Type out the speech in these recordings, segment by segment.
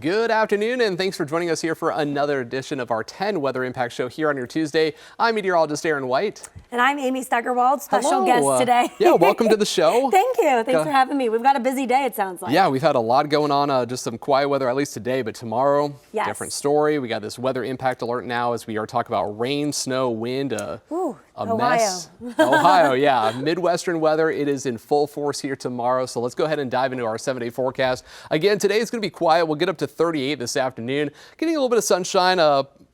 Good afternoon, and thanks for joining us here for another edition of our 10 Weather Impact Show here on your Tuesday. I'm meteorologist Aaron White. And I'm Amy Steigerwald, special Hello. guest today. Yeah, welcome to the show. Thank you. Thanks for having me. We've got a busy day, it sounds like. Yeah, we've had a lot going on, just some quiet weather, at least today, but tomorrow, different story. We got this weather impact alert now as we are talking about rain, snow, wind, Ohio. mess. Ohio, yeah. Midwestern weather. It is in full force here tomorrow. So let's go ahead and dive into our 7-day forecast. Again, today is going to be quiet. We'll get up to 38 this afternoon. Getting a little bit of sunshine.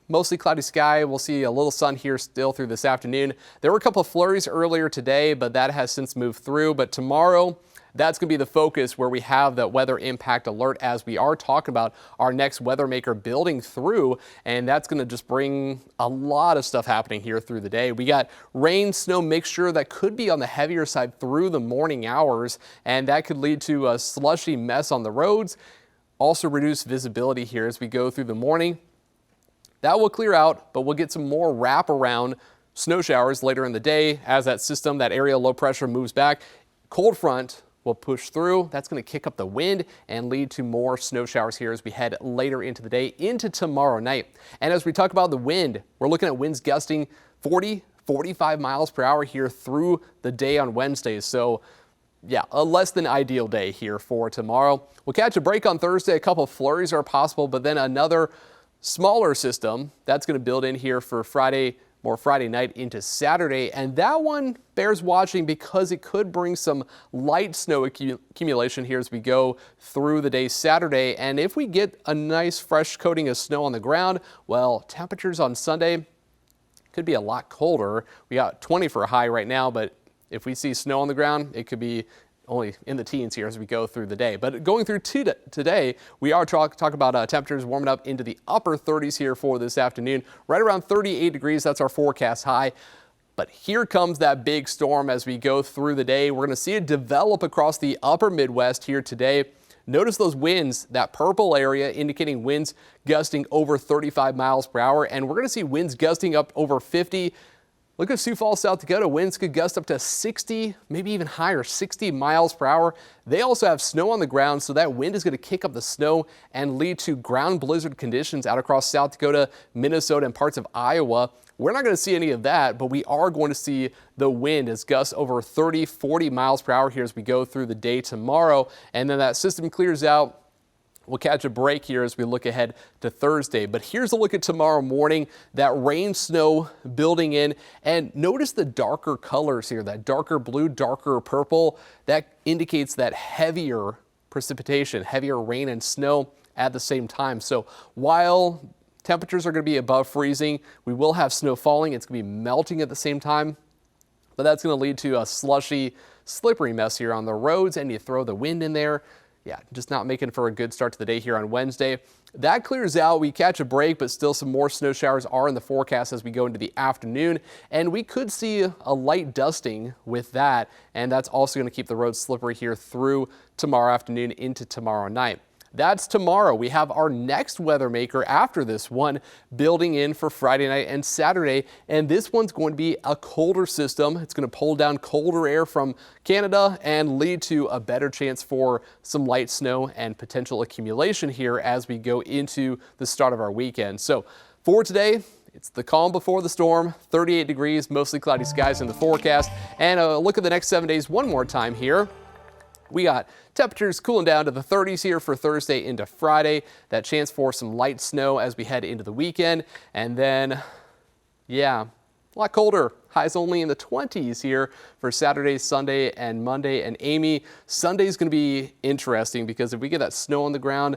Mostly cloudy sky. We'll see a little sun here still through this afternoon. There were a couple of flurries earlier today, but that has since moved through. But tomorrow, that's going to be the focus where we have that weather impact alert as we are talking about our next weather maker building through. And that's going to just bring a lot of stuff happening here through the day. We got rain, snow mixture that could be on the heavier side through the morning hours. And that could lead to a slushy mess on the roads. Also reduce visibility here as we go through the morning. That will clear out, but we'll get some more wraparound snow showers later in the day as that system, that area low pressure moves back. Cold front will push through. That's going to kick up the wind and lead to more snow showers here as we head later into the day into tomorrow night. And as we talk about the wind, we're looking at winds gusting 40-45 miles per hour here through the day on Wednesday. So yeah, a less than ideal day here for tomorrow. We'll catch a break on Thursday. A couple of flurries are possible, but then another smaller system that's going to build in here for Friday, more Friday night into Saturday. And that one bears watching because it could bring some light snow accumulation here as we go through the day Saturday. And if we get a nice fresh coating of snow on the ground, well, temperatures on Sunday could be a lot colder. We got 20 for a high right now, but if we see snow on the ground, it could be only in the teens here as we go through the day. But going through today, we are talking about temperatures warming up into the upper 30s here for this afternoon, right around 38 degrees. That's our forecast high. But here comes that big storm as we go through the day. We're going to see it develop across the upper Midwest here today. Notice those winds, that purple area indicating winds gusting over 35 miles per hour. And we're going to see winds gusting up over 50. Look at Sioux Falls, South Dakota. Winds could gust up to 60, maybe even higher, 60 miles per hour. They also have snow on the ground, so that wind is going to kick up the snow and lead to ground blizzard conditions out across South Dakota, Minnesota, and parts of Iowa. We're not going to see any of that, but we are going to see the wind as gusts over 30, 40 miles per hour here as we go through the day tomorrow. And then that system clears out. We'll catch a break here as we look ahead to Thursday. But here's a look at tomorrow morning, that rain, snow building in. And notice the darker colors here, that darker blue, darker purple. That indicates that heavier precipitation, heavier rain and snow at the same time. So while temperatures are going to be above freezing, we will have snow falling. It's going to be melting at the same time. But that's going to lead to a slushy, slippery mess here on the roads. And you throw the wind in there. Yeah, just not making for a good start to the day here on Wednesday. That clears out. We catch a break, but still some more snow showers are in the forecast as we go into the afternoon. And we could see a light dusting with that. And that's also going to keep the roads slippery here through tomorrow afternoon into tomorrow night. That's tomorrow. We have our next weather maker after this one building in for Friday night and Saturday. And this one's going to be a colder system. It's going to pull down colder air from Canada and lead to a better chance for some light snow and potential accumulation here as we go into the start of our weekend. So for today, it's the calm before the storm, 38 degrees, mostly cloudy skies in the forecast. And a look at the next 7 days one more time here. We got temperatures cooling down to the 30s here for Thursday into Friday. That chance for some light snow as we head into the weekend. And then, yeah, a lot colder. Highs only in the 20s here for Saturday, Sunday, and Monday. And Amy, Sunday's going to be interesting because if we get that snow on the ground,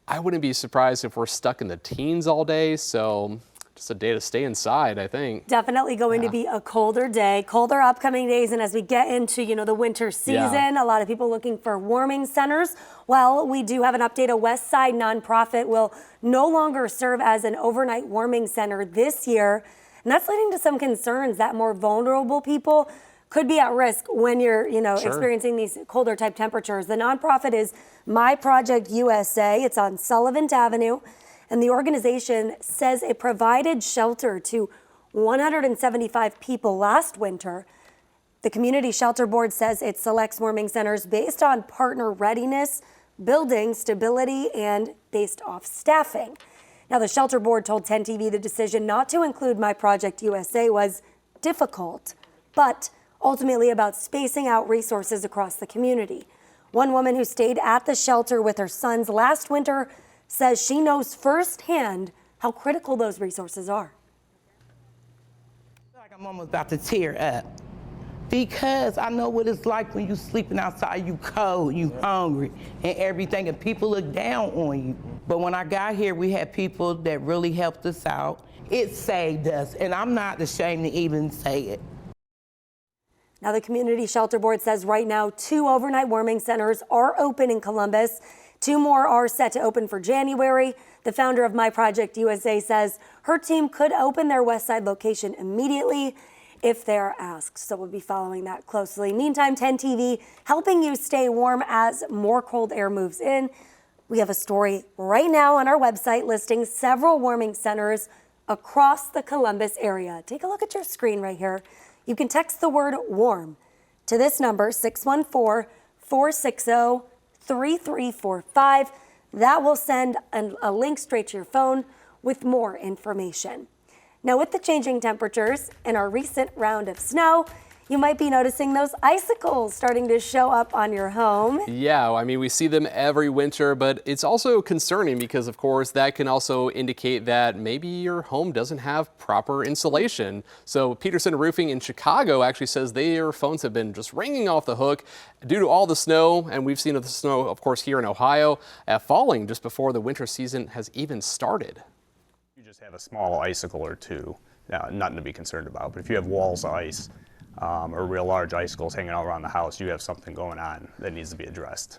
I wouldn't be surprised if we're stuck in the teens all day. So just a day to stay inside, I think. Definitely going to be a colder day, colder upcoming days. And as we get into, the winter season, a lot of people looking for warming centers. Well, we do have an update. A West Side nonprofit will no longer serve as an overnight warming center this year. And that's leading to some concerns that more vulnerable people could be at risk when you're, experiencing these colder type temperatures. The nonprofit is My Project USA. It's on Sullivan Avenue. And the organization says it provided shelter to 175 people last winter. The Community Shelter Board says it selects warming centers based on partner readiness, building stability and based off staffing. Now, the shelter board told 10 TV the decision not to include My Project USA was difficult, but ultimately about spacing out resources across the community. One woman who stayed at the shelter with her sons last winter says she knows firsthand how critical those resources are. Like I'm almost about to tear up because I know what it's like when you sleeping outside, you cold, you hungry and everything, and people look down on you. But when I got here, we had people that really helped us out. It saved us, and I'm not ashamed to even say it. Now, the Community Shelter Board says right now 2 overnight warming centers are open in Columbus. 2 more are set to open for January. The founder of My Project USA says her team could open their West Side location immediately if they're asked. So we'll be following that closely. Meantime, 10 TV helping you stay warm as more cold air moves in. We have a story right now on our website listing several warming centers across the Columbus area. Take a look at your screen right here. You can text the word warm to this number, 614-460-3345. That will send a link straight to your phone with more information. Now, with the changing temperatures and our recent round of snow, you might be noticing those icicles starting to show up on your home. Yeah, I mean, we see them every winter, but it's also concerning because, of course, that can also indicate that maybe your home doesn't have proper insulation. So Peterson Roofing in Chicago actually says their phones have been just ringing off the hook due to all the snow, and we've seen the snow, of course, here in Ohio, falling just before the winter season has even started. You just have a small icicle or two, nothing to be concerned about. But if you have walls of ice, or real large icicles hanging out around the house, you have something going on that needs to be addressed.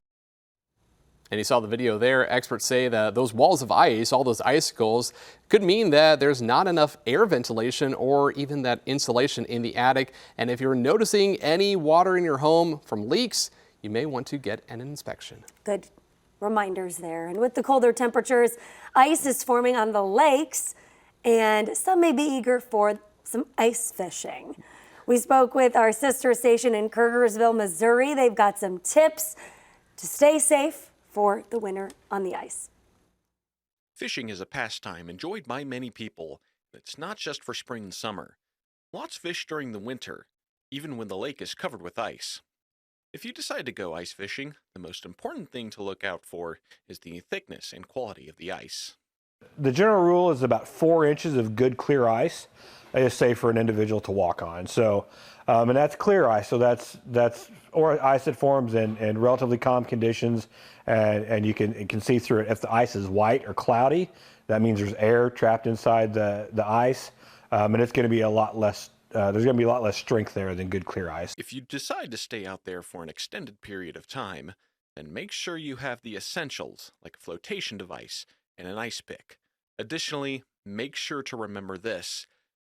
And you saw the video there. Experts say that those walls of ice, all those icicles, could mean that there's not enough air ventilation or even that insulation in the attic. And if you're noticing any water in your home from leaks, you may want to get an inspection. Good reminders there. And with the colder temperatures, ice is forming on the lakes, and some may be eager for some ice fishing. We spoke with our sister station in Krugersville, Missouri. They've got some tips to stay safe for the winter on the ice. Fishing is a pastime enjoyed by many people. It's not just for spring and summer. Lots fish during the winter, even when the lake is covered with ice. If you decide to go ice fishing, the most important thing to look out for is the thickness and quality of the ice. The general rule is about 4 inches of good clear ice is safe for an individual to walk on. So, and that's clear ice. So that's or ice that forms in relatively calm conditions, and you can see through it. If the ice is white or cloudy, that means there's air trapped inside the ice, and it's going to be a lot less. There's going to be a lot less strength there than good clear ice. If you decide to stay out there for an extended period of time, then make sure you have the essentials like a flotation device and an ice pick. Additionally, make sure to remember this: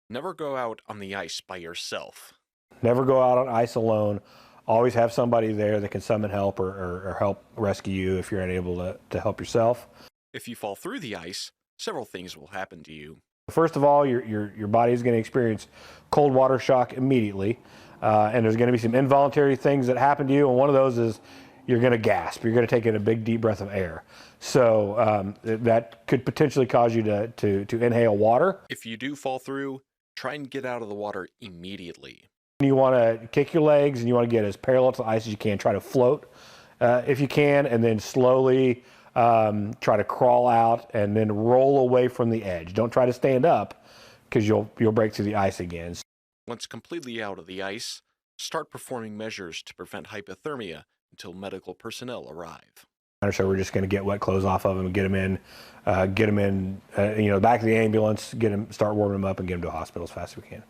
never go out on the ice by yourself. Never go out on ice alone. Always have somebody there that can summon help or help rescue you if you're unable to help yourself. If you fall through the ice, several things will happen to you. First of all, your body is going to experience cold water shock immediately, and there's going to be some involuntary things that happen to you, and one of those is you're going to gasp. You're going to take in a big deep breath of air. So that could potentially cause you to inhale water. If you do fall through, try and get out of the water immediately. You want to kick your legs and you want to get as parallel to the ice as you can. Try to float if you can, and then slowly try to crawl out and then roll away from the edge. Don't try to stand up because you'll break through the ice again. Once completely out of the ice, start performing measures to prevent hypothermia until medical personnel arrive. So we're just going to get wet clothes off of them and get them in the back of the ambulance, start warming them up and get them to a hospital as fast as we can.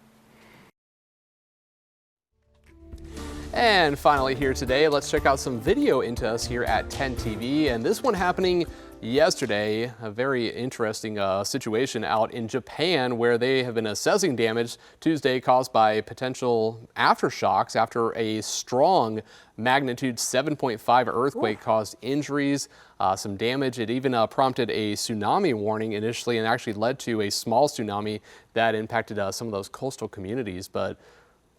And finally here today, let's check out some video into us here at 10 TV. And this one happening yesterday, a very interesting situation out in Japan where they have been assessing damage Tuesday caused by potential aftershocks after a strong magnitude 7.5 earthquake caused injuries, some damage. It even prompted a tsunami warning initially and actually led to a small tsunami that impacted some of those coastal communities. But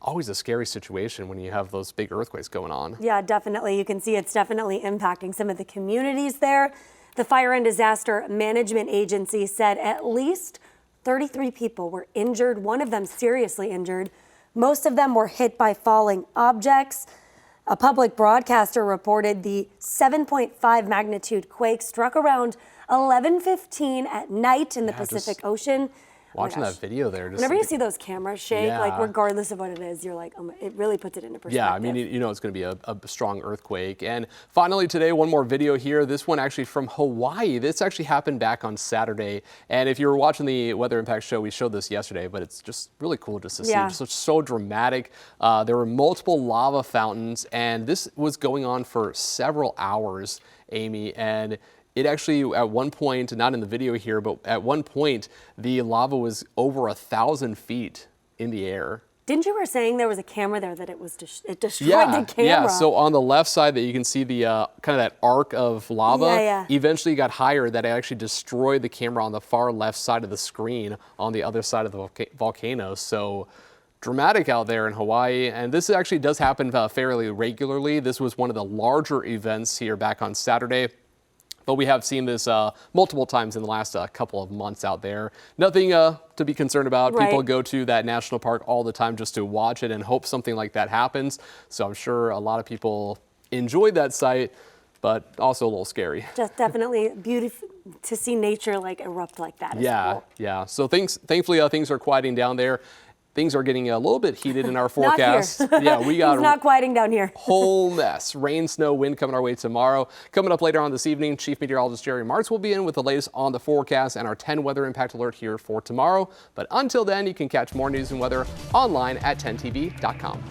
always a scary situation when you have those big earthquakes going on. Yeah, definitely. You can see it's definitely impacting some of the communities there. The Fire and Disaster Management Agency said at least 33 people were injured, one of them seriously injured. Most of them were hit by falling objects. A public broadcaster reported the 7.5 magnitude quake struck around 11:15 at night in the Pacific Ocean. Oh Watching that video there. Whenever you see those cameras shake, like Yeah. regardless of what it is, you're like, oh my, it really puts it into perspective. Yeah, I mean, you know it's going to be a strong earthquake. And finally today, one more video here. This one actually from Hawaii. This actually happened back on Saturday. And if you were watching the Weather Impact show, we showed this yesterday, but it's just really cool just to see. Yeah. Just so dramatic. There were multiple lava fountains, and this was going on for several hours, Amy. And it actually, at one point, not in the video here, but at one point, the lava was over 1,000 feet in the air. Didn't you were saying there was a camera there that it destroyed the camera? Yeah, so on the left side that you can see the kind of that arc of lava, Yeah. eventually got higher that it actually destroyed the camera on the far left side of the screen on the other side of the volcano. So dramatic out there in Hawaii, and this actually does happen fairly regularly. This was one of the larger events here back on Saturday. But we have seen this multiple times in the last couple of months out there. Nothing to be concerned about. Right. People go to that national park all the time just to watch it and hope something like that happens. So I'm sure a lot of people enjoyed that sight, but also a little scary. Just definitely beautiful to see nature like erupt like that. Is Yeah, cool. yeah. So thankfully things are quieting down there. Things are getting a little bit heated in our forecast. Not here. Yeah, we got It's not quieting down here. whole mess. Rain, snow, wind coming our way tomorrow. Coming up later on this evening, Chief Meteorologist Jerry Martz will be in with the latest on the forecast and our 10 weather impact alert here for tomorrow. But until then, you can catch more news and weather online at 10tv.com.